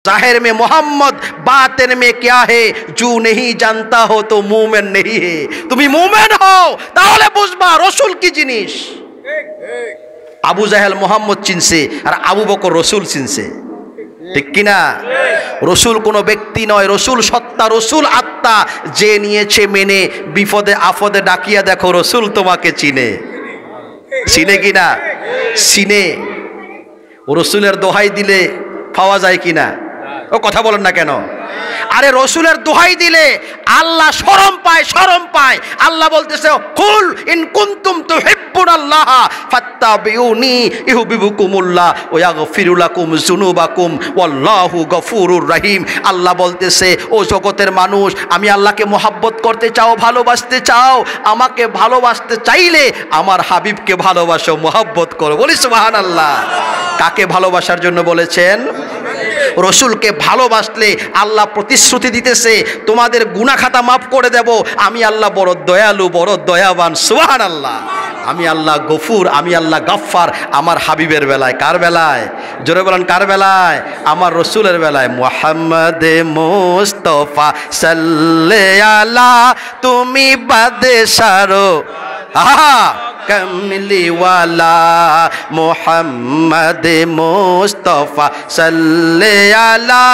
जाहिर में मोहम्मद बातिन में क्या है जो नहीं जानता हो तो मोमेन नहीं है তুমি মোমেন হও তাহলে বুঝবা রাসূল কি জিনিস আবু জাহেল মোহাম্মদ চিনছে আর আবু বকর রাসূল চিনছে ঠিক কি না রাসূল কোনো ব্যক্তি নয় রাসূল সত্তা রাসূল আত্মা যে নিয়েছে মেনে বিপদে আপদে ডাকিয়া দেখো রাসূল তোমাকে চিনে চিনে কি না চিনে রাসূলের দোহাই দিলে পাওয়া যায় কি না ও কথা বলেন না কেন আরে রাসূলের দোহাই দিলে আল্লাহ শরম পায় আল্লাহ বলতেছে কুল ইন কুনতুম তুহিব্বুনাল্লাহ ফাত্তাবিউনি ইউহিব্বুকুমুল্লাহ ওয়া ইয়াগফিরু লাকুম যুনুবাকুম ওয়াল্লাহু গফুরুর রহিম আল্লাহ বলতেছে ও জগতের মানুষ আমি আল্লাহকে মহব্বত করতে চাও ভালোবাসতে চাও আমাকে ভালোবাসতে চাইলে আমার হাবিবকে ভালোবাসো মহব্বত করো বলি সুবহানাল্লাহ কাকে ভালোবাসার জন্য বলেছেন রাসূলকে ভালোবাসলে আল্লাহ প্রতিশ্রুতি দিতেছে তোমাদের গুনাহ খাতা maaf করে দেব আমি আল্লাহ বড় দয়ালু বড় দয়াবান সুবহানাল্লাহ আমি আল্লাহ গফুর আমি আল্লাহ গফফার আমার হাবিবের বেলায় কার বেলায় জোরে বলেন কার বেলায় আমার রাসূলের বেলায় মুহাম্মদে মুস্তাফা সাল্লাল্লাহু আলা তুমি বাদশারো আহা कमली वाला मोहम्मद मुस्तफा सल्लल्लाहु अला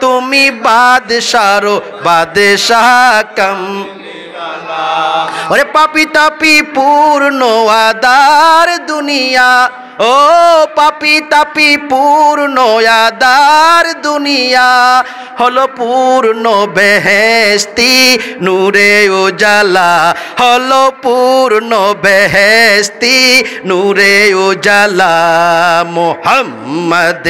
तुमी बादशारो बादशाह कमली वाला अरे पापी तापी पूर्ण आदार दुनिया ओ पापी तापी पूर्ण आदार दुनिया हलो पूर्ण बेहेस्ती नूरे उजाला हलो पूर्ण बेहेस्ती नूरे उजाला मोहम्मद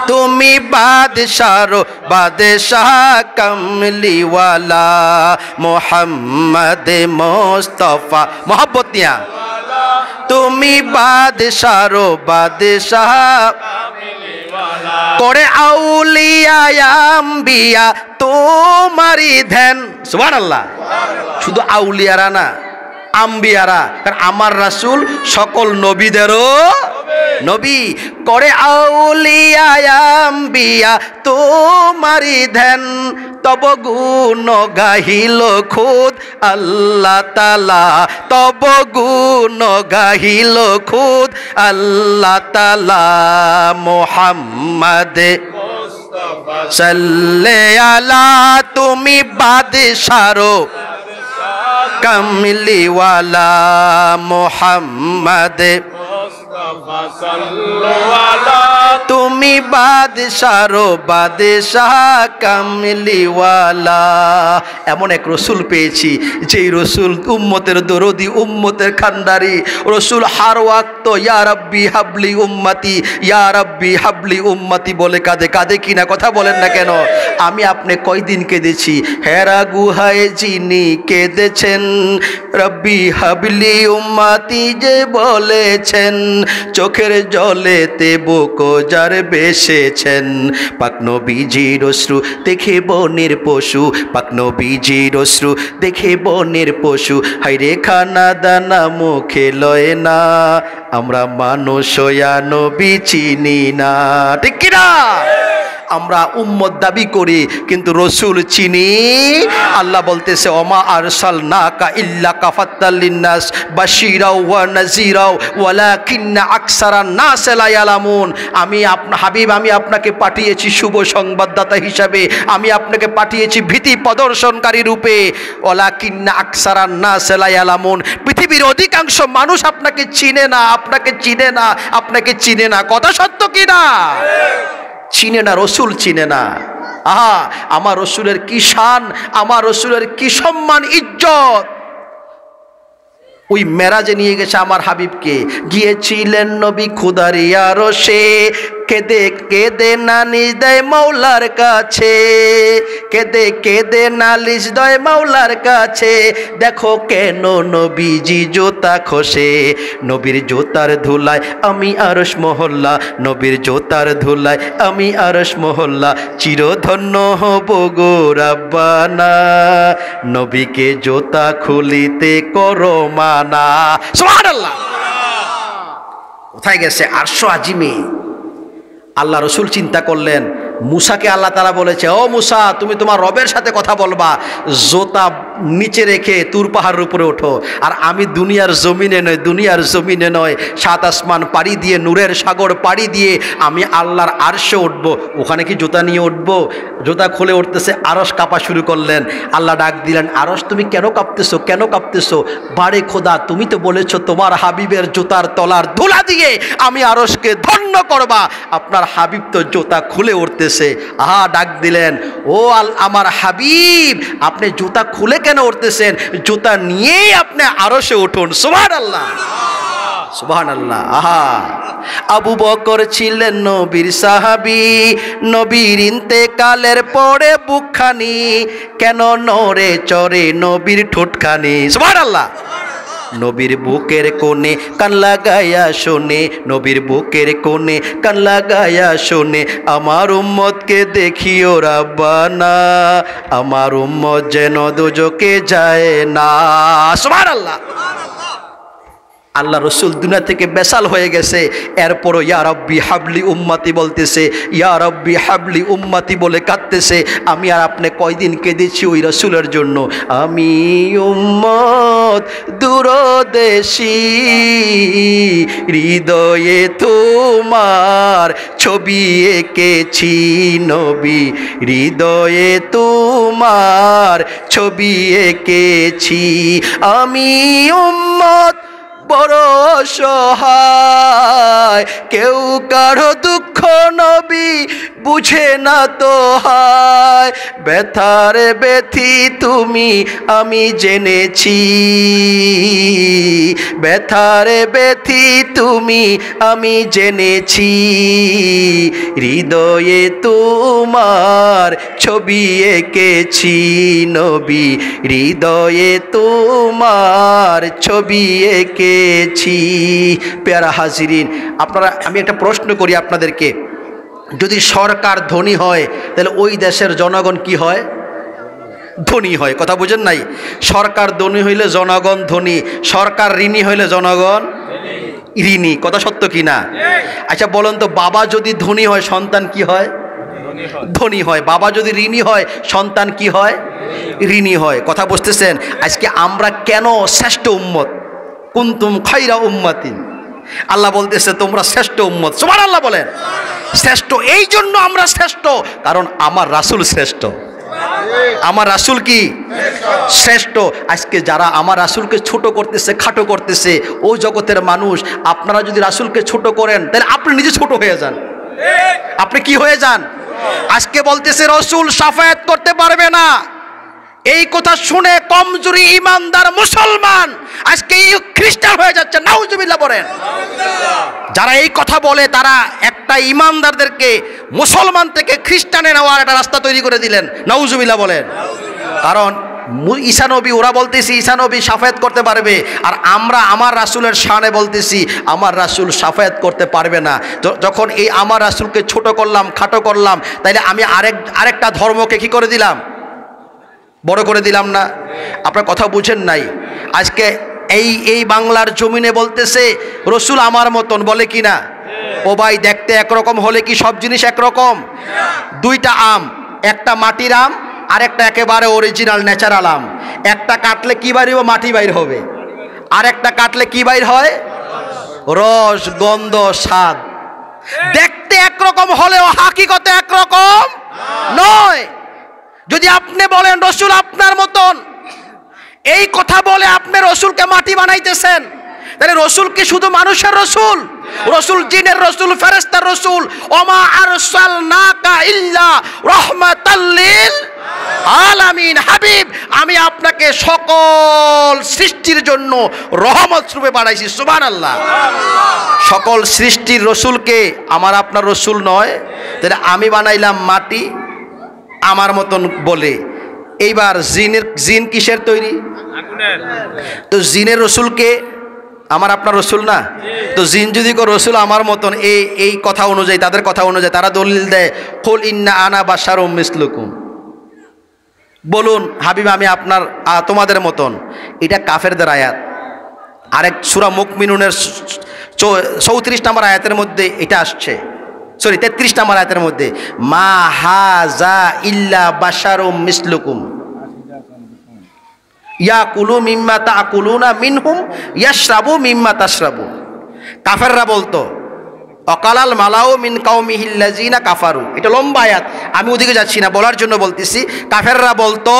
तुमी बादशारो बादशाह कमली वाला मोहम्मद मुस्तफा मोहब्बत दिया तुमी बादशारो बादशाह करे आउलिया आम्बिया तुम्हारी ध्यान सुबहानाल्लाह शुधु आउलियारा ना आम्बियारा कारण आमार रासूल सकल नबीदेरो नबी करे आउलिया आम्बिया तुम्हारी ध्यान तब गुण गाहिल खुद अल्लाह ताला तब गुण गाहिल खुद अल्लाह ताला मोहम्मद सल्लल्लाहु अला तुमी बादशारो कमली वाला मोहम्मद तुमी बादशारो बादशाह कामलीवाला एमन एक रसूल पेয়েছি যেই রসুল উম্মতের দরদি উম্মতের খানদারি রসুল হার ওয়াক্ত ইয়া রাব্বি হাবলি উম্মতি ইয়া রাব্বি হাবলি উম্মতি বলে কাঁদে কাঁদে কিনা কথা বলেন না কেন আমি আপনি কয়দিন কেঁদেছি হেরা গুহায় যিনি কেঁদেছেন রব্বি হাবলি উম্মতি যে বলেছেন চোখের জলেতে বুক যার বেসেছেন পাক নবীজির অশ্রু দেখে বনের পশু পাক নবীজির অশ্রু দেখে বনের পশু হায়রে খানা দানা মুখে লয় না আমরা মানুষ হইয়া নবী চিনি না ঠিক কি না আমরা উম্মত দাবি করি কিন্তু রাসূল চিনি আল্লাহ বলতেছে ওমা আরসালনাকা ইল্লা কাফাতাল লিন্নাস বাশীরা ওয়া নাযীরা ওয়ালাকিন্না আকসারান নাস লা ইয়ালামুন আমি আপনার হাবিব আমি আপনাকে পাঠিয়েছি শুভ সংবাদদাতা হিসাবে আমি আপনাকে পাঠিয়েছি ভীতি প্রদর্শনকারী রূপে ওয়ালাকিন্না আকসারান নাস লা ইয়ালামুন পৃথিবীর অধিকাংশ মানুষ আপনাকে চিনে না আপনাকে চিনে না আপনাকে চিনে না কথা সত্য কি না চিনে না রসুল চিনে না আহা আমার রসুলের কি শান আমার রসুলের কি সম্মান ইজ্জত ওই মেরাজে নিয়ে গেছে আমার হাবিবকে গিয়েছিলেন নবী খুদার আরশে কেঁদে কেঁদে নালিশ দেয় মৌলার কাছে কেঁদে কেঁদে নালিশ দেয় মৌলার কাছে দেখো কেন নবীজি জুতা খসে নবীর জুতার ধুলায় আমি আরশ মহল্লা নবীর জুতার ধুলায় আমি আরশ মহল্লা চিরধন্য হব গো রাব্বানা নবীকে জুতা খুলিতে করো মানা সুবহানাল্লাহ কোথায় গেছে আরশ আজিমে আল্লাহ রসুল চিন্তা করলেন, মুসাকে আল্লাহ তাআলা বলেছে, ও মুসা, তুমি তোমার রবের সাথে কথা বলবা, জোতা নিচে রেখে তুর পাহাড়ের উপরে ওঠো। আর আমি দুনিয়ার জমিনে নয়, সাত আসমান পাড়ি দিয়ে, নূরের সাগর পাড়ি দিয়ে আমি আল্লাহর আরশে উঠবো। ওখানে কি জুতা নিয়ে উঠবো? জুতা খুলে উঠতেছে, আরশ কাঁপা শুরু করলেন। আল্লাহ ডাক দিলেন, আরশ তুমি কেন কাঁপতেছো, কেন কাঁপতেছো? বারে খোদা, তুমি তো বলেছো তোমার হাবিবের জুতার তলার ধুলা দিয়ে আমি আরশকে ধন্য করবা। আপনার হাবিব তো জুতা খুলে উঠতেছে। আহা, ডাক দিলেন, ও আমার হাবিব, আপনি জুতা খুলে কেন উঠতেছেন? জুতা নিয়েই আপনি আরশে উঠুন। সুবহানাল্লাহ, সুবহানাল্লাহ। আহা, আবু বকর ছিলেন নবীর সাহাবী, নবীর ইন্তেকালের পরে বুকখানি কেন নড়ে চড়ে নবীর ঠোঁটখানি। সুবহানাল্লাহ। নবীর বুকের কোণে কান লাগায়া শোনে, নবীর বুকের কোণে কান লাগায়া শোনে, আমার উম্মতকে দেখিও রাব্বানা, আমার উম্মত যেন দোজকে যায় না। সুবহানাল্লাহ। আল্লাহ রসুল দুনিয়া থেকে বেসাল হয়ে গেছে, এরপরও ইয়া রাব্বি হাবলি উম্মতি বলতেছে, ইয়া রাব্বি হাবলি উম্মতি বলে কাঁদতেছে। আমি আর আপনি কয়দিন কেঁদেছি ওই রসুলের জন্য। আমি উম্মত দূরদেশী, হৃদয়ে তোমার ছবি এঁকেছি নবী, হৃদয়ে তোমার ছবি এঁকেছি। আমি উম্মত বড় অসহায়, কেউ কারো দুঃখ নবী বুঝে না তো হয়, ব্যথার ব্যথি তুমি আমি জেনেছি, ব্যথার ব্যথি তুমি আমি জেনেছি, হৃদয়ে তোমার ছবি এঁকেছি নবী, হৃদয়ে তোমার ছবি এঁকেছি। প্যারা হাজিরিন, আপনারা, আমি একটা প্রশ্ন করি আপনাদেরকে, যদি সরকার ধনী হয় তাহলে ওই দেশের জনগণ কি হয়? ধনী হয়। কথা বুঝেন নাই? সরকার ধনী হইলে জনগণ ধনী, সরকার ঋণী হইলে জনগণ ঋণী। কথা সত্য কি না? আচ্ছা বলেন তো, বাবা যদি ধনী হয় সন্তান কি হয়? ধনী হয়। বাবা যদি ঋণী হয় সন্তান কি হয়? ঋণী হয়। কথা বুঝতেছেন? আজকে আমরা কেন শ্রেষ্ঠ উম্মত? কুনতুম খায়রা উম্মাতিন, আল্লাহ বলতেছে তোমরা শ্রেষ্ঠ উম্মত। সুবহানাল্লাহ বলেন। শ্রেষ্ঠ এই জন্য আমরা শ্রেষ্ঠ, কারণ আমার রাসূল শ্রেষ্ঠ। আমার রাসূল কি শ্রেষ্ঠ। আজকে যারা আমার রাসূলকে ছোট করতেছে, খাটো করতেছে, ও জগতের মানুষ, আপনারা যদি রাসূলকে ছোট করেন তাহলে আপনি নিজে ছোট হয়ে যান। আপনি কি হয়ে যান? আজকে বলতেছে রাসূল শাফায়াত করতে পারবে না, এই কথা শুনে কমজোরি ইমানদার মুসলমান আজকে খ্রিস্টান হয়ে যাচ্ছে। নাউজুবিল্লাহ বলেন। যারা এই কথা বলে তারা একটা ইমানদারদেরকে মুসলমান থেকে খ্রিস্টানে নেওয়ার একটা রাস্তা তৈরি করে দিলেন। নাউজুবিল্লাহ বলেন। কারণ ঈসা নবী, ওরা বলতেছি ঈসা নবী শাফায়াত করতে পারবে, আর আমরা আমার রাসূলের শানে বলতেছি আমার রাসূল শাফায়াত করতে পারবে না। যখন এই আমার রাসূলকে ছোট করলাম, খাটো করলাম, তাইলে আমি আরেকটা ধর্মকে কি করে দিলাম? বড় করে দিলাম না? আপনার কথা বুঝেন নাই? আজকে এই বাংলার জমিনে বলতেছে রসুল আমার মতন, বলে কি না? ও ভাই, দেখতে একরকম হলে কি সব জিনিস একরকম? দুইটা আম, একটা মাটির আম আর একটা একেবারে অরিজিনাল ন্যাচারাল আম, একটা কাটলে কি বাইর হবে? মাটি বাইর হবে। আর একটা কাটলে কি বাইর হয়? রস, গন্ধ, স্বাদ। দেখতে একরকম হলেও হাকিকতে একরকম নয়। যদি আপনি বলেন রসুল আপনার মতন, এই কথা বলে আপনি রসুলকে মাটি বানাইতেছেন, তাহলে রসুল কি শুধু মানুষের রসুল? রসুল জিনের রসুল, ফেরেশতার রসুল। ওমা আরসালনাকা ইল্লা রাহমাতাল লিল আলামিন। হাবিব, আমি আপনাকে সকল সৃষ্টির জন্য রহমত রূপে পাঠাইছি। সুবহানাল্লাহ। সকল সৃষ্টির রসুলকে আমার আপনার রসুল নয়, তাহলে আমি বানাইলাম মাটি আমার মতন বলে। এইবার জিন কিসের তৈরি? তো জিনের রসুলকে আমার আপনার রসুল না? তো জিন যদি কো রসুল আমার মতন, এই কথা অনুযায়ী, তাদের কথা অনুযায়ী তারা দলিল দেয়, কুল ইন্না আনা বাশারুম মিসলুকুম, বলুন হাবিব আমি আপনার তোমাদের মতন। এটা কাফেরদের আয়াত। আরেক সূরা মুমিনুনের 34 নম্বর আয়াতের মধ্যে এটা আসছে। সরি 33 নম্বর আয়াতের মধ্যে, মা হাযা ইল্লা বাশারুম মিসলুকুম ইয়াকুলু মিম্মা তাকুলুনা মিনহুম ইয়াশরাবু মিম্মা তাশরাবু। কাফেররা বলতো অকালাল মালাউ মিন কাউমিহিল্লাযিনা কাফারু। এটা লম্বা আয়াত, আমি ওদিকে যাচ্ছি না, বলার জন্য বলতেছি। কাফেররা বলতো,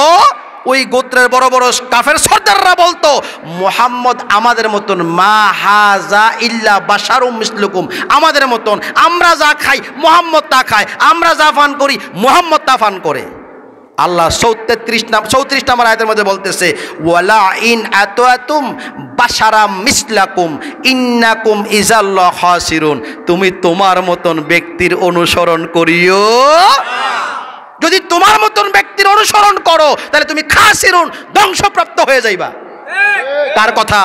ওই গোত্রের বড় বড় কাফের সর্দাররা বলতো, মুহাম্মদ আমাদের মতন, মা হাযা ইল্লা বাশারুম মিসলুকুম, আমাদের মতন, আমরা যা খাই মুহাম্মদ তা খায়, আমরা যা পান করি মুহাম্মদ তা পান করে। আল্লাহ 34 নম্বর আয়াতের মধ্যে বলতেছে, ওয়ালা ইন আতাতুম বাশারাম মিসলাকুম ইন্নাকুম ইজাল্লা খাসিরুন, তুমি তোমার মতন ব্যক্তির অনুসরণ করিও, যদি তোমার মতন ব্যক্তির অনুসরণ করো তাহলে তুমি খাসিরুন, ধ্বংসপ্রাপ্ত হয়ে যাইবা। কার কথা?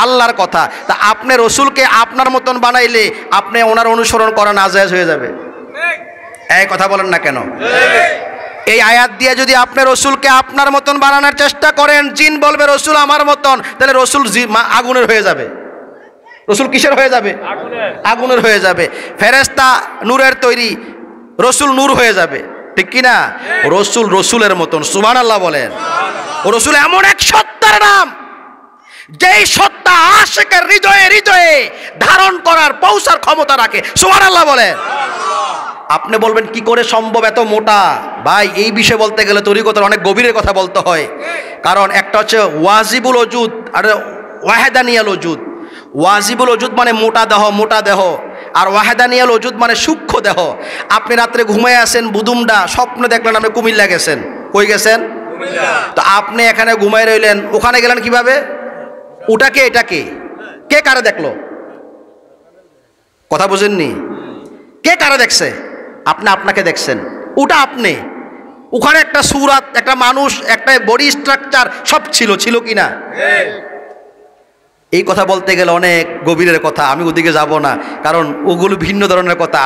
আল্লাহর কথা। তা আপনি রসুলকে আপনার মতন বানাইলে আপনি ওনার অনুসরণ করা নাজায়েজ হয়ে যাবে। এই কথা বলেন না কেন? এই আয়াত দিয়ে যদি আপনি রসুলকে আপনার মতন বানানোর চেষ্টা করেন, জিন বলবে রসুল আমার মতন, তাহলে রসুল আগুনের হয়ে যাবে। রসুল কিসের হয়ে যাবে? আগুনের হয়ে যাবে। ফেরেশতা নূরের তৈরি, রসুল নূর হয়ে যাবে, ঠিক কি না? রসুল রসুলের মতন, সুবহানাল্লাহ বলেন। রসুল এমন এক সত্তার নাম, যেই সত্তা আশিকের হৃদয়ে হৃদয়ে ধারণ করার পৌঁছার ক্ষমতা রাখে, সুবহানাল্লাহ বলেন। আপনি বলবেন কি করে সম্ভব এত মোটা? ভাই, এই বিষয়ে বলতে গেলে তরিকতের অনেক গভীরের কথা বলতে হয়। কারণ একটা হচ্ছে ওয়াজিবুল ওজুদ আর ওয়াহেদানিয়াল ওজুদ। ওয়াজিবুল ওজুদ মানে মোটা দেহ, মোটা দেহ, আর ওয়াহেদানিয়াল ওজুদ মানে সূক্ষ্ম দেহ। আপনি রাত্রে ঘুমায় আছেন বুদুমডা, স্বপ্নে দেখলেন আপনি কুমিল্লা গেছেন। কই গেছেন? তো আপনি এখানে ঘুমায় রইলেন, ওখানে গেলেন কিভাবে? ওটাকে এটাকে কে কারে দেখলো? কথা বুঝেননি? কে কারে দেখছে? আপনি আপনাকে দেখছেন, ওটা আপনি। ওখানে একটা সুরাত, একটা মানুষ, একটা বডি স্ট্রাকচার সব ছিল কি না? এই কথা বলতে গেলে অনেক গভীরের কথা, আমি ওদিকে যাব না, কারণ ওগুলো ভিন্ন ধরনের কথা।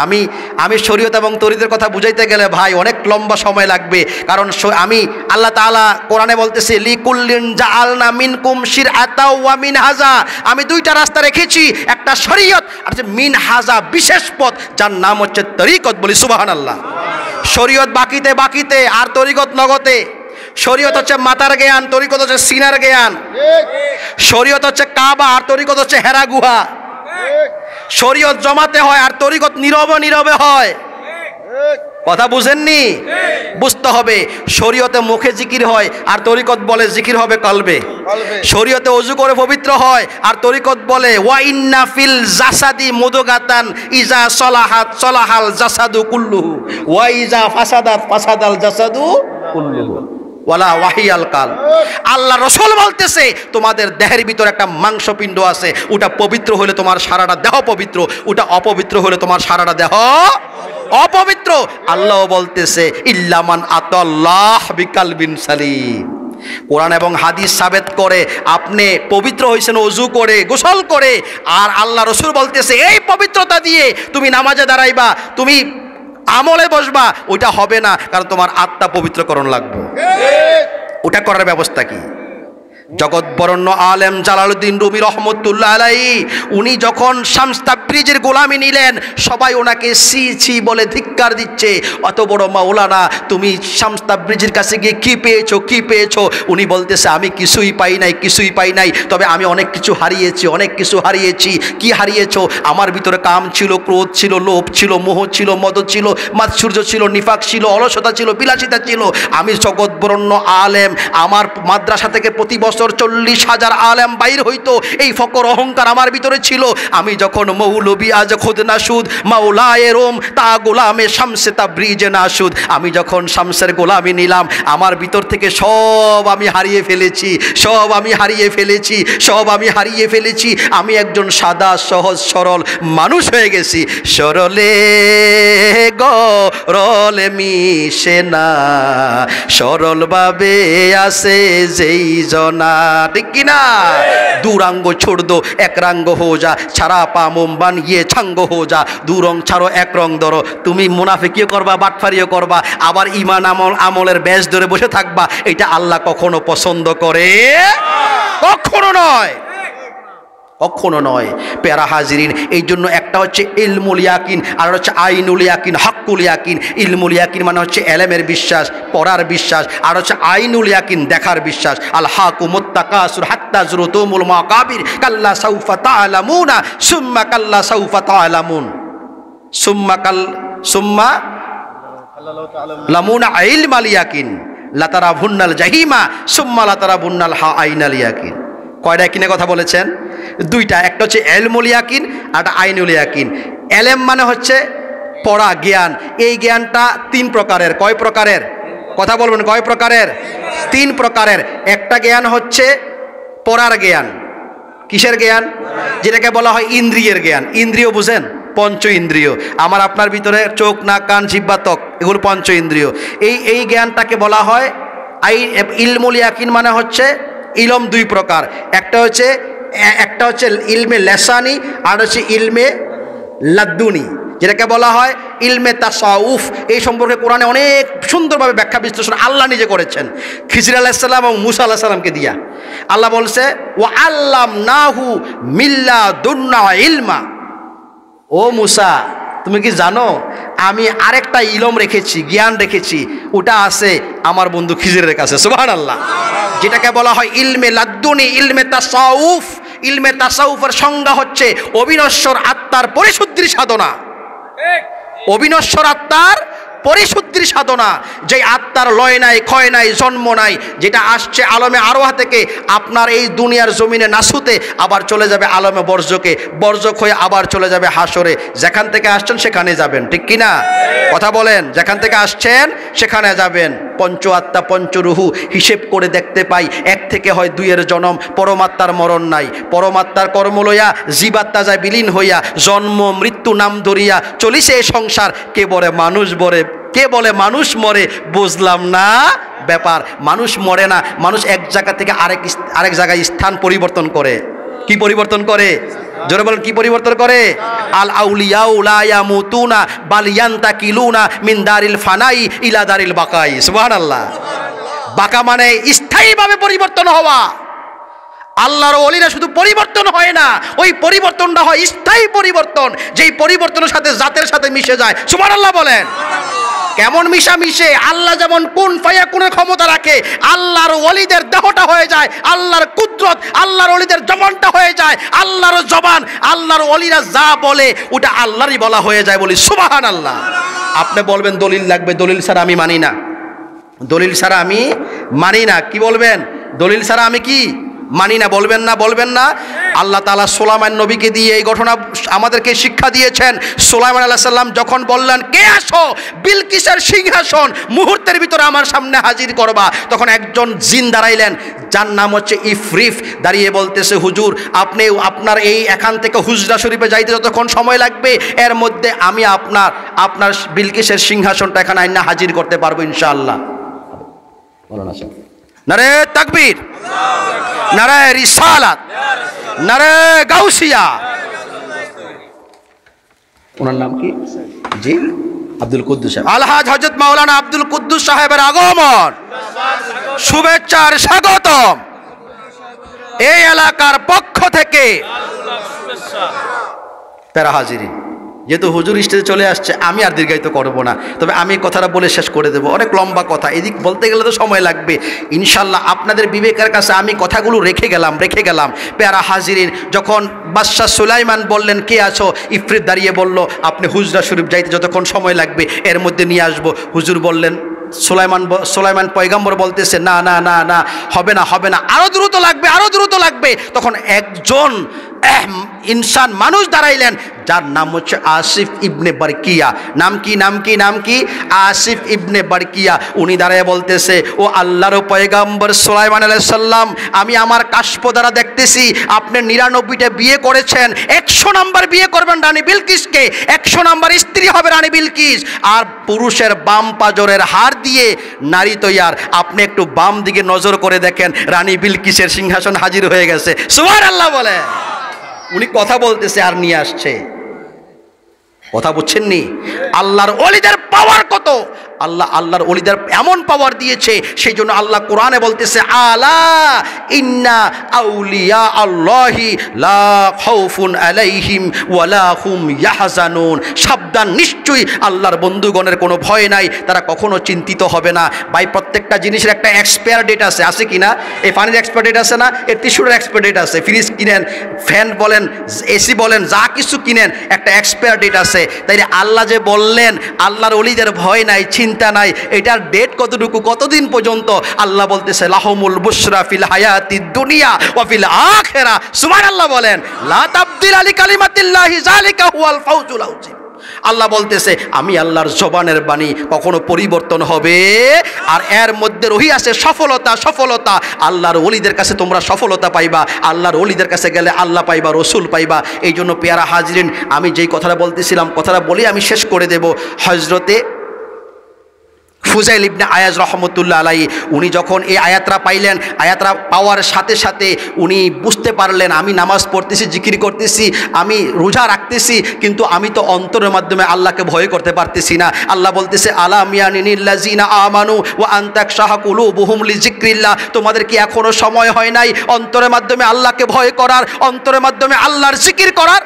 আমি শরীয়ত এবং তরিদের কথা বুঝাইতে গেলে ভাই অনেক লম্বা সময় লাগবে। কারণ আমি আল্লাহ তাআলা কোরআনে বলতেছে, লিকুল্লিন জাআলনা মিনকুম শিরআতাও ওয়া মিনহাজা, আমি দুইটা রাস্তা রেখেছি, একটা শরীয়ত আর মিনহাজা বিশেষ পথ, যার নাম হচ্ছে তরিকত। বলি সুবহানাল্লাহ। শরীয়ত বাকিতে বাকিতে আর তরিকত নগতে। শরীয়ত হচ্ছে মাথার জ্ঞান, তরিকত হচ্ছে সিনার জ্ঞান। শরীয়ত হচ্ছে কাবা আর তরিকত হচ্ছে হেরা গুহা। শরীয়ত জমাতে হয় আর তরিকত নীরবে নীরবে হয়। কথা বুঝেননি? বুঝতে হবে। শরীয়তে মুখে জিকির হয় আর তরিকত বলে জিকির হবে কলবে। শরীয়তে ওযু করে পবিত্র হয় আর তরিকত বলে ওয়া ইন্না ফিল জাসাদি মুদগাতান ইজা সলাহাত সলাহাল জাসাদু কুল্লুহু ওয়া ইজা ফাসাদাত ফাসাদাল জাসাদু কুল্লুহু ওয়ালা ওয়াহিয়াল কাল। আল্লাহ রাসূল বলতেছে, তোমাদের দেহের ভিতর একটা মাংসপিণ্ড আছে, ওটা পবিত্র হলে তোমার সারাটা দেহ পবিত্র, ওটা অপবিত্র হলে তোমার সারাটা দেহ অপবিত্র। আল্লাহ বলতেছে, ইল্লামান আতাল্লাহ বিকালবিন সালিম। কোরআন এবং হাদিস সাবেত করে আপনি পবিত্র হয়েছেন ওযু করে, গোসল করে, আর আল্লাহ রাসূল বলতেছে এই পবিত্রতা দিয়ে তুমি নামাজে দাঁড়াইবা, তুমি আমলে বসবা, ওইটা হবে না, কারণ তোমার আত্মা পবিত্রকরণ লাগবে। ওটা করার ব্যবস্থা কি? জগৎ বরণ্য আলেম জালালউদ্দিন রুমি রহমতুল্লাহ আলাইহি, উনি যখন শামস তাবরিজের গোলামি নিলেন, সবাই ওনাকে সি ছি বলে ধিক্কার দিচ্ছে। অত বড় মাওলানা, তুমি শামস তাবরিজের কাছে গিয়ে কি পেয়েছো, কি পেয়েছো? উনি বলতেছে, আমি কিছুই পাই নাই, কিছুই পাই নাই, তবে আমি অনেক কিছু হারিয়েছি, অনেক কিছু হারিয়েছি। কি হারিয়েছো? আমার ভিতরে কাম ছিল, ক্রোধ ছিল, লোভ ছিল, মোহ ছিল, মদ ছিল, মাৎসর্য ছিল, নিফাক ছিল, অলসতা ছিল, বিলাসিতা ছিল। আমি জগৎ বরণ্য আলেম, আমার মাদ্রাসা থেকে প্রতি বছর 40,000 আলেম বাইর হইতো, এই ফকর অহংকার আমার ভিতরে ছিল। আমি যখন মৌলবি আজ খুদ নাসুদ মাওলায়ে রোম তা গোলামে শামসে তাবরিজে নাসুদ, আমি যখন শামসের গোলামি নিলাম, আমার ভিতর থেকে সব আমি হারিয়ে ফেলেছি, সব আমি হারিয়ে ফেলেছি, সব আমি হারিয়ে ফেলেছি। আমি একজন সাদা সহজ সরল মানুষ হয়ে গেছি। সরলে গরলে মিশে না, সরল ভাবে আসে যেই জনা, ঠিক কিনা? দু রঙ্গ ছোড় দো এক রঙ্গ হো যা, ছাড়া পা মোমবান ইয়ে ছাঙ্গ হো যা, দু রং ছাড়ো এক রং ধরো। তুমি মুনাফিকিও করবা, বাটফারিও করবা, আবার ইমান আমলের ব্যাস ধরে বসে থাকবা, এটা আল্লাহ কখনো পছন্দ করে? কখনো নয়। কখনো নয়। প্যারা হাজিরিন, এই জন্য একটা হচ্ছে ইলমুল ইয়াকিন আর হচ্ছে আইনুল ইয়াকিন, হক্কুল ইয়াকিন। ইলমুল ইয়াকিন মানে হচ্ছে এলেমের বিশ্বাস, পড়ার বিশ্বাস, আর হচ্ছে আইনুল ইয়াকিন দেখার বিশ্বাস। আল হাকুমুত তাকাসুর হাত্তা যুরতুমুল মাকাবির কাল্লা সাউফা তা'লামুনা সুম্মা কাল্লা সাউফা তা'লামুন সুম্মা লামুনা ইলমাল ইয়াকিন লাতারাভুন্নাল জাহিমা সুম্মা লাতারাভুন্নাল আইনাল ইয়াকিন। কয়টা ইয়াকিনে কথা বলেছেন? দুইটা, একটা হচ্ছে ইলমুল ইয়াকিন আর একটা আইনুল ইয়াকিন। এলেম মানে হচ্ছে পড়া, জ্ঞান। এই জ্ঞানটা তিন প্রকারের। কয় প্রকারের? কথা বলবেন, কয় প্রকারের? তিন প্রকারের। একটা জ্ঞান হচ্ছে পড়ার জ্ঞান। কিসের জ্ঞান? যেটাকে বলা হয় ইন্দ্রিয়ের জ্ঞান। ইন্দ্রিয় বুঝেন? পঞ্চ ইন্দ্রিয়। আমার আপনার ভিতরে চোখ, নাক, কান, জিহ্বা, ত্বক, এগুলো পঞ্চ ইন্দ্রিয়। এই জ্ঞানটাকে বলা হয় ইলমুল ইয়াকিন। মানে হচ্ছে ইলম দুই প্রকার, একটা হচ্ছে ইলমে লেসানি আর হচ্ছে ইলমে লাদ্দুনি, যেটাকে বলা হয় ইলমে তাসাউফ। এই সম্পর্কে কোরআনে অনেক সুন্দরভাবে ব্যাখ্যা বিশ্লেষণ আল্লাহ নিজে করেছেন খিজির আলাইহিস সালাম এবং মুসা আলাইহিস সালামকে দিয়া। আল্লাহ বলছে ওয়া আল্লামনাহু মিল্লাদুন্না ইলমা। ও মুসা, তুমি কি জানো আমি আরেকটা ইলম রেখেছি, জ্ঞান রেখেছি, ওটা আছে আমার বন্ধু খিজিরের কাছে। সুবহানাল্লাহ। যেটাকে বলা হয় ইলমে লাদ্দুনি, ইলমে তাসাউফ। ইলমে তাসাউফের সংজ্ঞা হচ্ছে অবিনশ্বর আত্মার পরিশুদ্ধির সাধনা। অবিনশ্বর আত্মার পরিশুদ্ধির সাধনা, যে আত্মার লয় নাই, ক্ষয় নাই, জন্ম নাই, যেটা আসছে আলমে আরওয়াহ থেকে, আপনার এই দুনিয়ার জমিনে নাসুতে, আবার চলে যাবে আলমে বর্জকে, বর্জক হয়ে আবার চলে যাবে হাসরে। যেখান থেকে আসছেন সেখানে যাবেন, ঠিক কিনা? কথা বলেন, যেখান থেকে আসছেন সেখানে যাবেন। পঞ্চ আত্মা পঞ্চরুহু হিসেব করে দেখতে পাই, এক থেকে হয় দুইয়ের জন্ম। পরমাত্মার মরণ নাই, পরমাত্মার কর্ম লইয়া জীবাত্মা যায় বিলীন হইয়া, জন্ম মৃত্যু নাম ধরিয়া চলিছে এ সংসার। কে বলে মানুষ বলে, কে বলে মানুষ মরে, বুঝলাম না ব্যাপার। মানুষ মরে না, মানুষ এক জায়গা থেকে আরেক জায়গায় স্থান পরিবর্তন করে। কি পরিবর্তন করে? জোরে বলেন, কি পরিবর্তন করে? আল আউলিয়াউ লা ইয়ামুতুনা বাল ইয়ান্তাকিলুনা মিন দারিল ফানাই ইলা দারিল বাকাই। সুবহানাল্লাহ। বাকা মানে স্থায়ীভাবে পরিবর্তন হওয়া। আল্লাহর ওলিরা শুধু পরিবর্তন হয় না, ওই পরিবর্তনটা হয় স্থায়ী পরিবর্তন, যেই পরিবর্তনের সাথে জাতের সাথে মিশে যায়। সুবহানাল্লাহ বলেন। কেমন মিশে? আল্লাহ যেমন কুন ফায়াকুনের ক্ষমতা রাখে, আল্লাহর ওলিদের দেহটা হয়ে যায় আল্লাহর কুদরত, আল্লাহর ওলিদের জবানটা হয়ে যায় আল্লাহর জবান। আল্লাহর ওলিরা যা বলে ওটা আল্লাহরই বলা হয়ে যায়, বলি সুবহানাল্লাহ। আপনি বলবেন দলিল লাগবে, দলিল ছাড়া আমি মানি না, দলিল ছাড়া আমি মানি না। কি বলবেন? দলিল ছাড়া আমি কি মানি না, বলবেন না? বলবেন না? আল্লাহ তাআলা সুলাইমান নবীকে দিয়ে এই ঘটনা আমাদেরকে শিক্ষা দিয়েছেন। সুলাইমান আলাইহিস সালাম যখন বললেন কে আসো, বিলকিসের সিংহাসন মুহূর্তের ভিতরে আমার সামনে হাজির করবা, তখন একজন জিন দাঁড়াইলেন, যার নাম হচ্ছে ইফরিফ। দাঁড়িয়ে বলতেছে হুজুর, আপনি আপনার এই এখান থেকে হুজরা শরীফে যাইতে যতক্ষণ সময় লাগবে, এর মধ্যে আমি আপনার বিলকিসের সিংহাসনটা এখানে আইনা হাজির করতে পারবো ইনশাআল্লাহ। বলো না স্যার। নারে তাকবীর, নারে রিসালাত, নারে গাউসিয়া। ওনার নাম কি? জি, আব্দুল কুদ্দুস সাহেব। আলহাজ হযরত মাওলানা আব্দুল কুদ্দুস সাহেবের আগমন, শুভেচ্ছার স্বাগতম এই এলাকার পক্ষ থেকে। প্যারা হাজিরিন, যেহেতু হুজুর স্টেজে চলে আসছে, আমি আর দীর্ঘায়িত করবো না, তবে আমি কথাটা বলে শেষ করে দেবো। অনেক লম্বা কথা, এদিক বলতে গেলে তো সময় লাগবে। ইনশাল্লাহ আপনাদের বিবেকের কাছে আমি কথাগুলো রেখে গেলাম। প্যারা হাজিরিন, যখন বাদশাহ সুলাইমান বললেন কে আছো, ইফরিত দাঁড়িয়ে বলল আপনি হুজরা শরীফ যাইতে যতক্ষণ সময় লাগবে এর মধ্যে নিয়ে আসবো। হুজুর বললেন, সুলাইমান পয়গম্বর বলতেছে না না না না, হবে না, আরো দ্রুত লাগবে। তখন একজন ইনসান মানুষ দাঁড়াইলেন, যার নাম হচ্ছে আসিফ ইবনে বারকিয়া। নাম কি? আসিফ ইবনে বারকিয়া। উনি দাঁড়ায় বলতেছে, ও আল্লাহর পয়গম্বর সুলাইমান আলাইহিস সালাম, আমি আমার কাশফ দ্বারা দেখতেছি আপনি 99টা বিয়ে করেছেন, 100 নাম্বার বিয়ে করবেন রানী বিলকিসকে, 100 নাম্বার স্ত্রী হবে রানী বিলকিস। আর পুরুষের বাম পাজরের হাড় দিয়ে নারী তৈয়ার। আপনি একটু বাম দিকে নজর করে দেখেন, রানী বিলকিসের সিংহাসন হাজির হয়ে গেছে। সুবহানাল্লাহ বলে। উনি কথা বলতেছে আর নিয়ে আসছে। কথা বুঝছেন নি? আল্লাহর ওলিদের পাওয়ার কত! আল্লাহ আল্লাহর ওলিদের এমন পাওয়ার দিয়েছে, সেই জন্য আল্লাহ কোরআনে বলতেছে আলা ইন্না আউলিয়া আল্লাহি লা খাউফুন আলাইহিম ওয়ালা হুম ইয়াহজানুন। সাবধান, নিশ্চয়ই আল্লাহর বন্ধুগণের কোনো ভয় নাই, তারা কখনো চিন্তিত হবে না। ভাই প্রত্যেকটা জিনিসের একটা এক্সপায়ার ডেট আছে কি না? এই পানির এক্সপায়ার ডেট আছে না, এর টিস্যুর এক্সপায়ার ডেট আছে। ফ্রিজ কিনেন, ফ্যান বলেন, এসি বলেন, যা কিছু কিনেন একটা এক্সপায়ার ডেট আছে। তাইলে আল্লাহ যে বললেন আল্লাহর ওলিদের ভয় নাই, চিন্তা নাই, এটার ডেট কতটুকু, কতদিন পর্যন্ত? আল্লাহ বলতেছে লাহুমুল বুশরা ফিল হায়াতিদ দুনিয়া ওয়া ফিল আখিরা। সুবহানাল্লাহ বলেন, লা তাবদিলা লিকালিমাতিল্লাহি যালিকা হুয়াল ফাউজুল আযীম। আল্লাহ বলতেছে আমি আল্লাহর জবানের বাণী, কখনো পরিবর্তন হবে। আর এর মধ্যে রহি আছে সফলতা। সফলতা আল্লাহর ওলিদের কাছে তোমরা সফলতা পাইবা, আল্লাহর ওলিদের কাছে গেলে আল্লাহ পাইবা, রসুল পাইবা। এই জন্য পেয়ারা হাজরিন, আমি যেই কথাটা বলতেছিলাম, কথাটা বলি আমি শেষ করে দেব। হজরতে ফুজাইল ইবনে আয়াজ রহমতুল্লাহ আলাইহি, উনি যখন এই আয়াতরা পাইলেন, আয়াতরা পাওয়ার সাথে সাথে উনি বুঝতে পারলেন আমি নামাজ পড়তেছি, জিকির করতেছি, আমি রোজা রাখতেছি, কিন্তু আমি তো অন্তরের মাধ্যমে আল্লাহকে ভয় করতে পারতেছি না। আল্লাহ বলতেছে আলা মিয়ানিল্লাযিনা আমানু ওয়া আনতাকশাহা কুলুবুহুম লিযিকরিল্লাহ। তোমাদের কি এখনো সময় হয় নাই অন্তরের মাধ্যমে আল্লাহকে ভয় করার, অন্তরের মাধ্যমে আল্লাহর জিকির করার?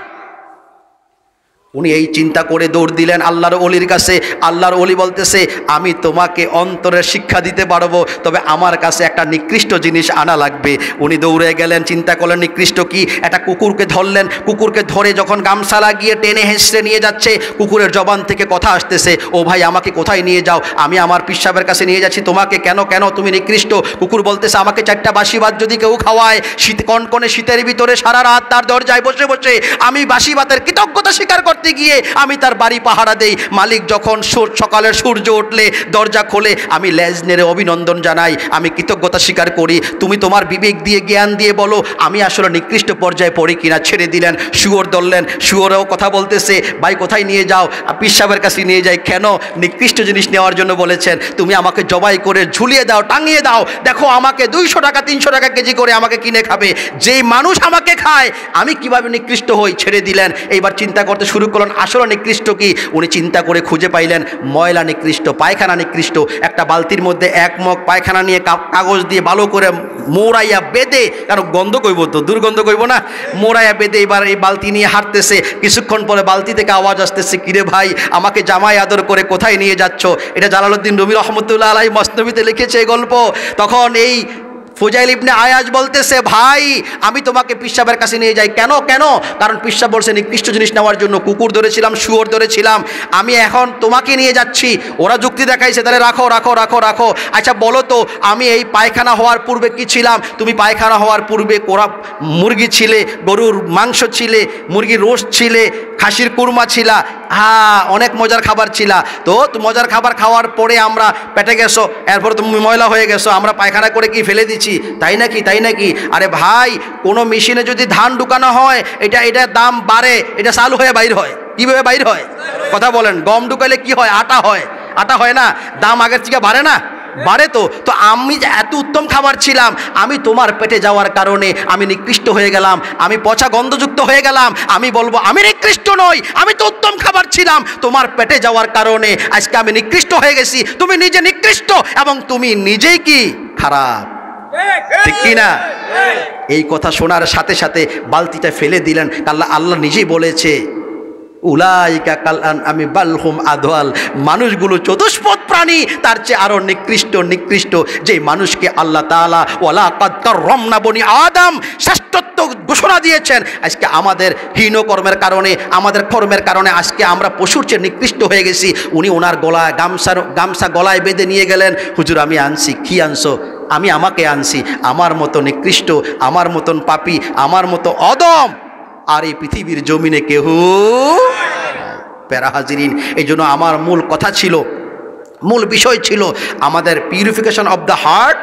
উনি এই চিন্তা করে দৌড় দিলেন আল্লাহর ওলির কাছে। আল্লাহর ওলি বলতেছে আমি তোমাকে অন্তরের শিক্ষা দিতে পারবো, তবে আমার কাছে একটা নিকৃষ্ট জিনিস আনা লাগবে। উনি দৌড়ে গেলেন, চিন্তা করলেন নিকৃষ্ট কি? একটা কুকুরকে ধরলেন। কুকুরকে ধরে যখন গামছা লাগিয়ে টেনে হেঁচড়ে নিয়ে যাচ্ছে, কুকুরের জবান থেকে কথা আসতেছে, ও ভাই আমাকে কোথায় নিয়ে যাও? আমি আমার পিসাবের কাছে নিয়ে যাচ্ছি। তোমাকে কেন? কেন তুমি নিকৃষ্ট? কুকুর বলতেছে আমাকে 4টা বাসি ভাত যদি কেউ খাওয়ায়, শীত কনকনে শীতের ভিতরে সারা রাত তার দরজায় বসে বসে আমি বাসি ভাতের কৃতজ্ঞতা স্বীকার করতে গিয়ে আমি তার বাড়ি পাহারা দেই। মালিক যখন সকালের সূর্য উঠলে দরজা খোলে, আমি লেজ নেড়ে অভিনন্দন জানাই, আমি কৃতজ্ঞতা স্বীকার করি। তুমি তোমার বিবেক দিয়ে, জ্ঞান দিয়ে বলো আমি আসলে নিকৃষ্ট পর্যায়ে পড়ি কিনা। ছেড়ে দিলেন, শুয়োর ধরলেন, শুয়োরেও কথা বলতেছে, ভাই কোথায় নিয়ে যাও? পীর সাহেবের কাছে নিয়ে যাই। কেন? নিকৃষ্ট জিনিস নেওয়ার জন্য বলেছেন। তুমি আমাকে জবাই করে ঝুলিয়ে দাও, টাঙিয়ে দাও, দেখো আমাকে 200 টাকা 300 টাকা কেজি করে আমাকে কিনে খাবে। যেই মানুষ আমাকে খায় আমি কিভাবে নিকৃষ্ট হই। ছেড়ে দিলেন। এইবার চিন্তা করতে শুরু করলেন আসলে নিকৃষ্ট কি। উনি চিন্তা করে খুঁজে পাইলেন ময়লা নিকৃষ্ট, পায়খানা নিকৃষ্ট। একটা বালতির মধ্যে 1 মগ পায়খানা নিয়ে কাগজ দিয়ে ভালো করে মোড়াইয়া বেঁধে, কারণ গন্ধ কইব তো, দুর্গন্ধ কইব না, মোড়াইয়া বেঁধে এবার এই বালতি নিয়ে হাঁটতেছে। কিছুক্ষণ পরে বালতি থেকে আওয়াজ আসতেছে, কিরে ভাই আমাকে জামাই আদর করে কোথায় নিয়ে যাচ্ছ? এটা জালালউদ্দিন রুমি রহমতুল্লাহ আলাইহি মসনবিতে লিখেছে এই গল্প। তখন এই ফুজাইল ইবনে আয়াজ বলতেছে ভাই আমি তোমাকে পীর সাহেবের কাছে নিয়ে যাই। কেন? কেন? কারণ পীর সাহেব বলছে নিকৃষ্ট জিনিস নেওয়ার জন্য। কুকুর ধরেছিলাম, শুয়োর ধরেছিলাম, আমি এখন তোমাকে নিয়ে যাচ্ছি। ওরা যুক্তি দেখাইছে, তাহলে রাখো রাখো রাখো রাখো। আচ্ছা বলো তো আমি এই পায়খানা হওয়ার পূর্বে কি ছিলাম? তুমি পায়খানা হওয়ার পূর্বে কোরা মুরগি ছিলে, গরুর মাংস ছিলে, মুরগির রোস্ট ছিলে, খাসির কুরমা ছিলা, হ্যাঁ অনেক মজার খাবার ছিলা। তো মজার খাবার খাওয়ার পরে আমরা পেটে গেছো, এরপরে তুমি ময়লা হয়ে গেছো, আমরা পায়খানা করে কি ফেলে দিচ্ছি, তাই নাকি? তাই নাকি? আরে ভাই কোনো মেশিনে যদি ধান ঢুকানো হয় এটা দাম বাড়ে, এটা চালু হয়ে বাইর হয়। কিভাবে বাইর হয়? কথা বলেন। গম ঢুকাইলে কি হয়? আটা হয়। আটা হয় না? দাম আগের থেকে বাড়ে না? বাড়ে তো। তো আমি যে এত উত্তম খাবার ছিলাম, আমি তোমার পেটে যাওয়ার কারণে আমি নিকৃষ্ট হয়ে গেলাম, আমি পচা গন্ধযুক্ত হয়ে গেলাম। আমি বলবো আমি নিকৃষ্ট নই, আমি তো উত্তম খাবার ছিলাম, তোমার পেটে যাওয়ার কারণে আজকে আমি নিকৃষ্ট হয়ে গেছি। তুমি নিজে নিকৃষ্ট এবং তুমি নিজেই কি খারাপ, ঠিক কি না? এই কথা শোনার সাথে সাথে বালতিটা ফেলে দিলেন। আল্লাহ নিজেই বলেছে উলাইকা কাল আনআমি বাল হুম আদওয়াল, মানুষগুলো চতুষ্পদ প্রাণী, তার চেয়ে আরো নিকৃষ্ট যে মানুষকে আল্লাহ তাআলা ওয়ালা কাদ কাররামনা বনি আদম শ্রেষ্ঠত্ব ঘোষণা দিয়েছেন। আজকে আমাদের হীন কর্মের কারণে, আমাদের কর্মের কারণে আজকে আমরা পশুর চেয়ে নিকৃষ্ট হয়ে গেছি। উনি ওনার গলায় গামছা গলায় বেঁধে নিয়ে গেলেন। হুজুর আমি আনছি। কি আনছো? আমি আমাকে আনছি, আমার মতো নিকৃষ্ট, আমার মতন পাপী, আমার মতো অদম আর এই পৃথিবীর জমিনে কেহ। প্যারা হাজিরিন, এই জন্য আমার মূল কথা ছিল, মূল বিষয় ছিল আমাদের purification of the heart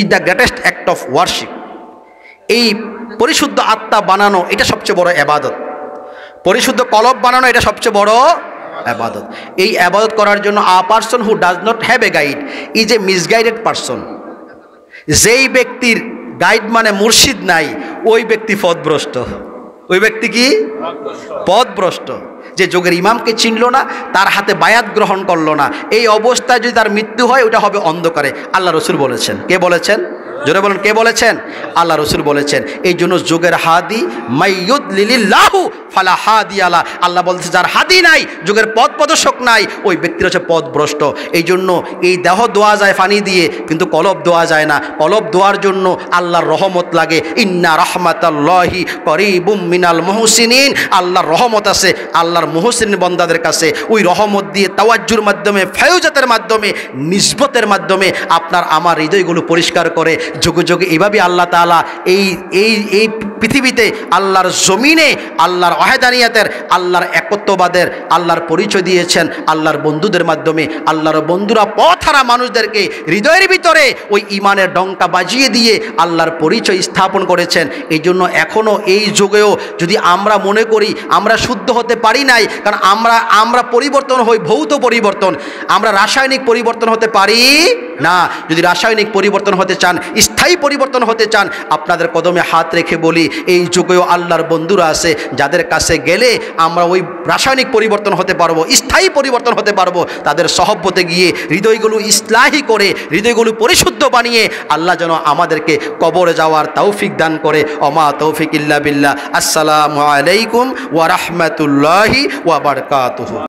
is the greatest act of worship. এই পরিশুদ্ধ আত্মা বানানো এটা সবচেয়ে বড় ইবাদত। পরিশুদ্ধ কলব বানানো এটা সবচেয়ে বড় ইবাদত। এই ইবাদত করার জন্য আ person who does not have a guide is a misguided person. যেই ব্যক্তির গাইড মানে মুর্শিদ নাই, ওই ব্যক্তি পথভ্রষ্ট। ওই ব্যক্তি কি? পথভ্রষ্ট। যে যোগের ইমামকে চিনল না, তার হাতে বায়াত গ্রহণ করলো না, এই অবস্থায় যদি তার মৃত্যু হয় ওটা হবে অন্ধকারে। আল্লাহ রসুল বলেছেন। কে বলেছেন? জোরে বলেন, কে বলেছেন? আল্লাহ রসুল বলেছেন। এই জন্য যোগের হাদি মাইয়ুদলিলিল্লাহু ফালা হাদি আলা, আল্লাহ বলছে যার হাদি নাই, যোগের পথ প্রদর্শক নাই, ওই ব্যক্তির হচ্ছে পথভ্রষ্ট। এই জন্য এই দেহ দোয়া যায় পানি দিয়ে, কিন্তু কলব দোয়া যায় না। কলব দোয়ার জন্য আল্লাহর রহমত লাগে। ইন্না রাহমাতাল্লাহি করিবুম মিনাল মুহসিনিন, আল্লাহর রহমত আছে আল্লাহর মুহসিন বান্দাদের কাছে। ওই রহমত দিয়ে তাওয়াজ্জুর মাধ্যমে, ফায়ুজাতের মাধ্যমে, নিসবতের মাধ্যমে আপনার আমার হৃদয়গুলো পরিষ্কার করে। যোগে যোগে এভাবে আল্লাহ তাআলা এই এই এই পৃথিবীতে আল্লাহর জমিনে আল্লাহর ওয়াহদানিয়াতের, আল্লাহর একত্ববাদের, আল্লাহর পরিচয় দিয়েছেন আল্লাহর বন্ধুদের মাধ্যমে। আল্লাহর বন্ধুরা পথহারা মানুষদেরকে হৃদয়ের ভিতরে ওই ইমানের ডঙ্কা বাজিয়ে দিয়ে আল্লাহর পরিচয় স্থাপন করেছেন। এই জন্য এখনও এই যুগেও যদি আমরা মনে করি আমরা শুদ্ধ হতে পারি নাই, কারণ আমরা পরিবর্তন হই, ভৌত পরিবর্তন, আমরা রাসায়নিক পরিবর্তন হতে পারি না। যদি রাসায়নিক পরিবর্তন হতে চান, স্থায়ী পরিবর্তন হতে চান, আপনাদের কদমে হাত রেখে বলি এই যুগেও আল্লাহর বন্ধুরা আছে যাদের কাছে গেলে আমরা ওই রাসায়নিক পরিবর্তন হতে পারবো, স্থায়ী পরিবর্তন হতে পারবো। তাদের সহবতে গিয়ে হৃদয়গুলো ইসলাহি করে, হৃদয়গুলো পরিশুদ্ধ বানিয়ে আল্লাহ যেন আমাদেরকে কবরে যাওয়ার তৌফিক দান করে। ওমা তৌফিক ইল্লা বিল্লাহ। আসসালামু আলাইকুম ওয়া রাহমাতুল্লাহি ওয়া বারাকাতুহু।